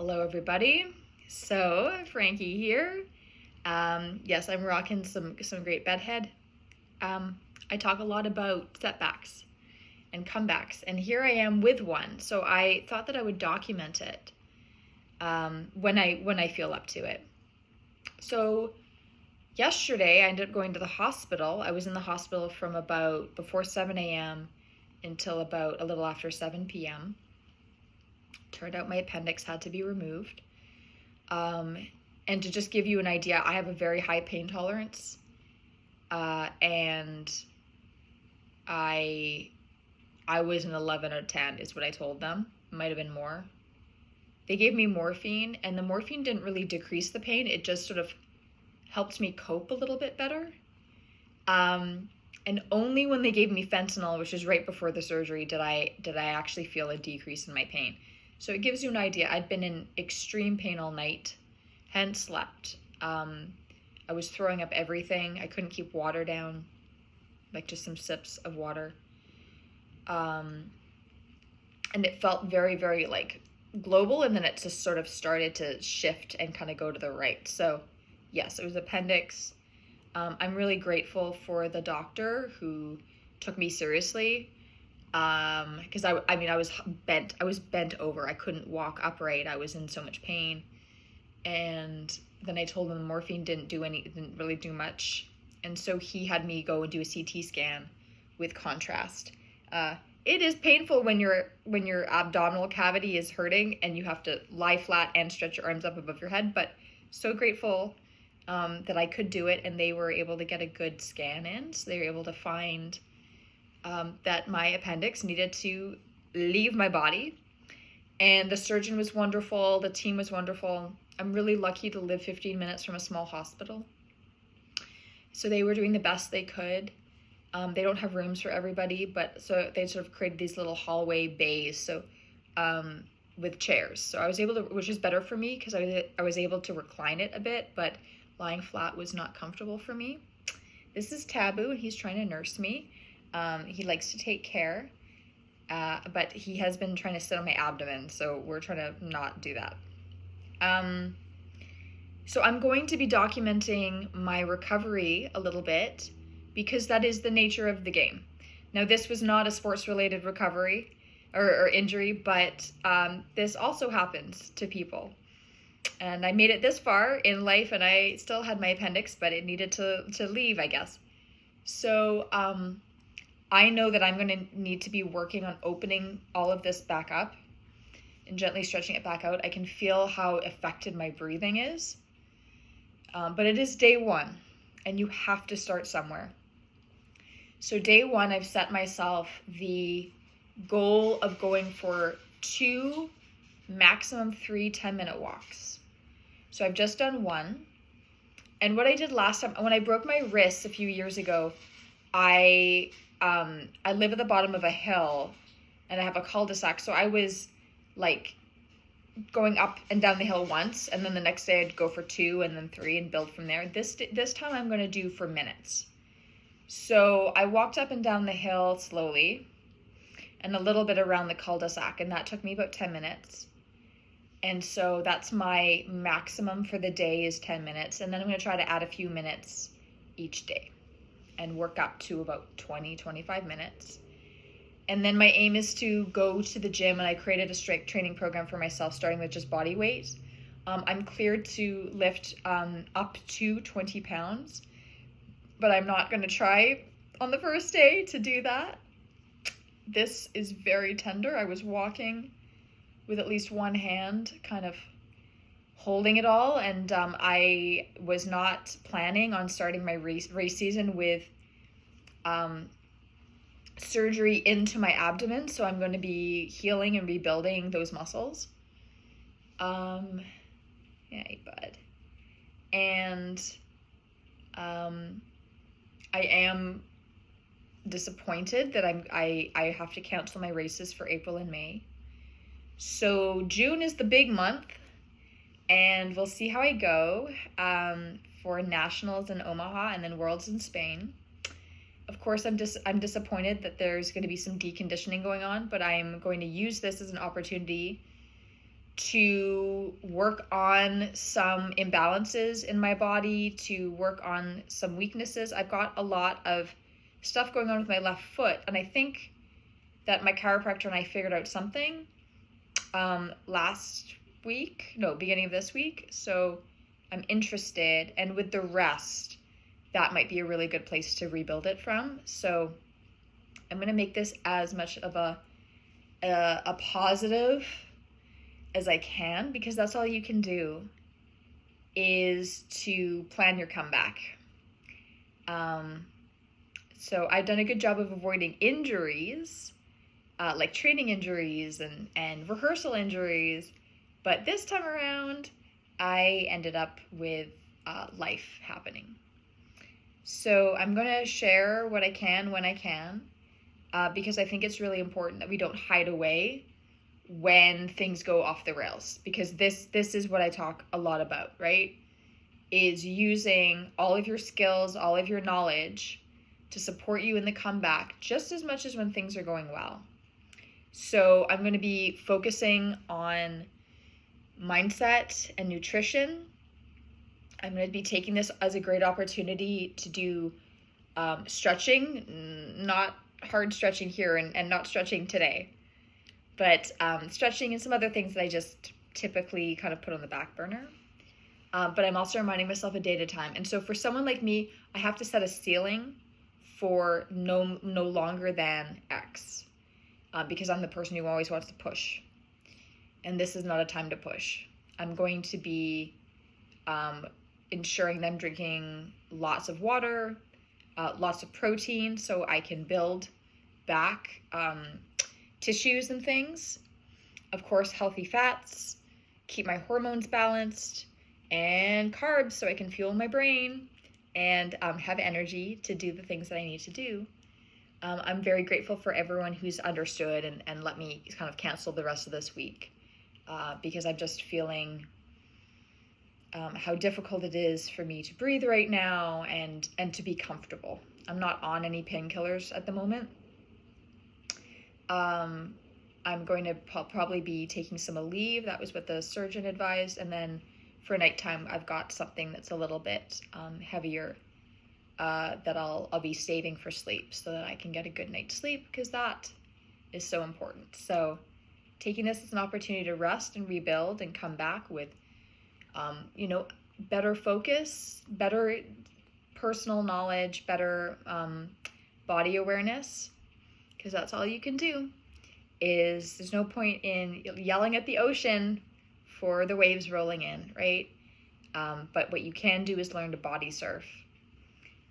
Hello, everybody. So, Frankie here. Yes, I'm rocking some great bedhead. I talk a lot about setbacks and comebacks, and here I am with one. So I thought that I would document it when I feel up to it. So yesterday, I ended up going to the hospital. I was in the hospital from about before 7 a.m. until about a little after 7 p.m. Turned out my appendix had to be removed. And to just give you an idea, I have a very high pain tolerance. And I was an 11 or 10 is what I told them. It might have been more. They gave me morphine, and the morphine didn't really decrease the pain. It just sort of helped me cope a little bit better. And only when they gave me fentanyl, which was right before the surgery, did I actually feel a decrease in my pain. So it gives you an idea. I'd been in extreme pain all night, hadn't slept. I was throwing up everything. I couldn't keep water down, like just some sips of water. And it felt very, very like global, and then it just sort of started to shift and kind of go to the right. So yes, it was appendix. I'm really grateful for the doctor who took me seriously. Because I was bent over. I couldn't walk upright. I was in so much pain. And then I told him the morphine didn't really do much. And so he had me go and do a CT scan with contrast. It is painful when your abdominal cavity is hurting and you have to lie flat and stretch your arms up above your head, but so grateful that I could do it, and they were able to get a good scan in. So they were able to find that my appendix needed to leave my body. And the surgeon was wonderful. The team was wonderful. I'm really lucky to live 15 minutes from a small hospital. So they were doing the best they could. They don't have rooms for everybody, but so they sort of created these little hallway bays, so with chairs. So I was able to, which is better for me because I was able to recline it a bit, but lying flat was not comfortable for me. This is Taboo, and he's trying to nurse me. He likes to take care, but he has been trying to sit on my abdomen, so we're trying to not do that. So I'm going to be documenting my recovery a little bit because that is the nature of the game. Now, this was not a sports-related recovery or injury, but this also happens to people. And I made it this far in life, and I still had my appendix, but it needed to leave, I guess. So I know that I'm going to need to be working on opening all of this back up and gently stretching it back out. I can feel how affected my breathing is. But it is day one, and you have to start somewhere. So day one, I've set myself the goal of going for 2, maximum 3 10-minute walks. So I've just done one. And what I did last time, when I broke my wrist a few years ago, I live at the bottom of a hill, and I have a cul-de-sac. So I was like going up and down the hill once, and then the next day I'd go for 2 and then 3 and build from there. This time I'm going to do for minutes. So I walked up and down the hill slowly and a little bit around the cul-de-sac, and that took me about 10 minutes. And so that's my maximum for the day is 10 minutes. And then I'm going to try to add a few minutes each day and work up to about 20, 25 minutes. And then my aim is to go to the gym, and I created a strength training program for myself, starting with just body weight. I'm cleared to lift up to 20 pounds, but I'm not going to try on the first day to do that. This is very tender. I was walking with at least one hand kind of holding it all, and I was not planning on starting my race season with surgery into my abdomen, so I'm going to be healing and rebuilding those muscles. Yay, bud. And I am disappointed that I have to cancel my races for April and May. So June is the big month, and we'll see how I go for nationals in Omaha and then worlds in Spain. Of course, I'm disappointed that there's going to be some deconditioning going on, but I'm going to use this as an opportunity to work on some imbalances in my body, to work on some weaknesses. I've got a lot of stuff going on with my left foot, and I think that my chiropractor and I figured out something beginning of this week. So I'm interested, and with the rest, that might be a really good place to rebuild it from. So I'm going to make this as much of a positive as I can, because that's all you can do, is to plan your comeback. So I've done a good job of avoiding injuries, like training injuries and rehearsal injuries, but this time around I ended up with life happening. So I'm going to share what I can when I can, because I think it's really important that we don't hide away when things go off the rails, because this is what I talk a lot about, right? Is using all of your skills, all of your knowledge to support you in the comeback just as much as when things are going well. So I'm going to be focusing on mindset and nutrition. I'm going to be taking this as a great opportunity to do stretching, not hard stretching here and not stretching today, but stretching and some other things that I just typically kind of put on the back burner. But I'm also reminding myself a day at a time. And so for someone like me, I have to set a ceiling for no longer than X, because I'm the person who always wants to push. And this is not a time to push. I'm going to be ensuring them drinking lots of water, lots of protein, so I can build back tissues and things. Of course, healthy fats, keep my hormones balanced, and carbs so I can fuel my brain and have energy to do the things that I need to do. I'm very grateful for everyone who's understood and let me kind of cancel the rest of this week, because I'm just feeling how difficult it is for me to breathe right now and to be comfortable. I'm not on any painkillers at the moment. I'm going to probably be taking some Aleve. That was what the surgeon advised. And then for nighttime, I've got something that's a little bit heavier that I'll be saving for sleep so that I can get a good night's sleep, because that is so important. So taking this as an opportunity to rest and rebuild and come back with, better focus, better personal knowledge, better body awareness, because that's all you can do. There's no point in yelling at the ocean for the waves rolling in, right? But what you can do is learn to body surf.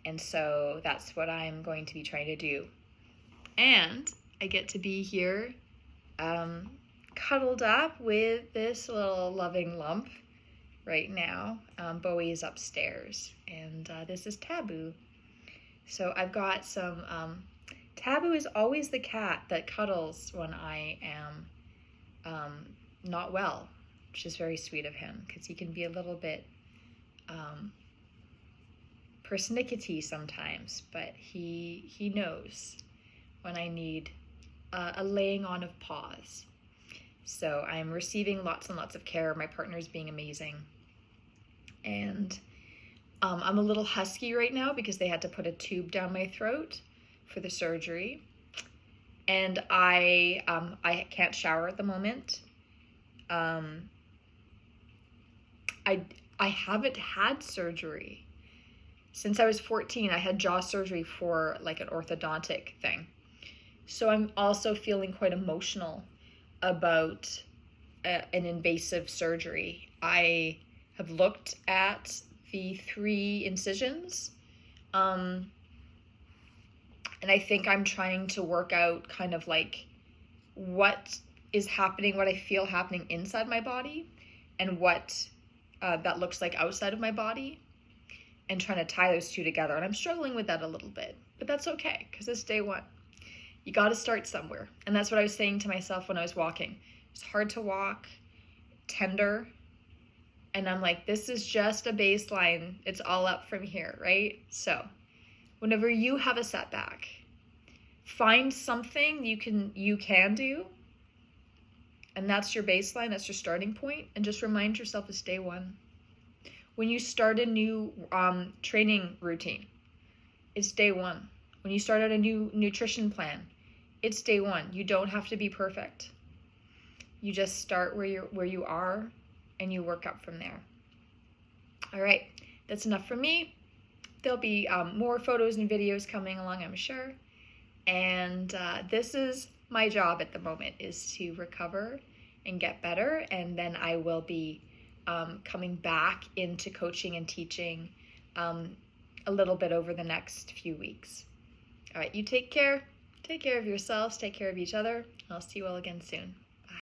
And so that's what I'm going to be trying to do. And I get to be here cuddled up with this little loving lump right now. Bowie is upstairs, and this is Taboo. So I've got some... Taboo is always the cat that cuddles when I am not well, which is very sweet of him, because he can be a little bit persnickety sometimes, but he knows when I need a laying on of paws. So I'm receiving lots and lots of care. My partner's being amazing. And I'm a little husky right now because they had to put a tube down my throat for the surgery. And I can't shower at the moment. I haven't had surgery. Since I was 14, I had jaw surgery for like an orthodontic thing. So I'm also feeling quite emotional about an invasive surgery. I have looked at the 3 incisions, and I think I'm trying to work out kind of like what is happening, what I feel happening inside my body, and what that looks like outside of my body, and trying to tie those 2 together. And I'm struggling with that a little bit, but that's okay, because it's day 1. You got to start somewhere. And that's what I was saying to myself when I was walking. It's hard to walk, tender. And I'm like, this is just a baseline. It's all up from here, right? So whenever you have a setback, find something you can do And that's your baseline, that's your starting point, and just remind yourself it's day one. When you start a new training routine, it's day one. When you start out a new nutrition plan, it's day one. You don't have to be perfect. You just start where you are and you work up from there. All right, that's enough for me. There'll be more photos and videos coming along, I'm sure. And this is my job at the moment, is to recover and get better. And then I will be coming back into coaching and teaching a little bit over the next few weeks. All right, you take care. Take care of yourselves. Take care of each other. I'll see you all again soon.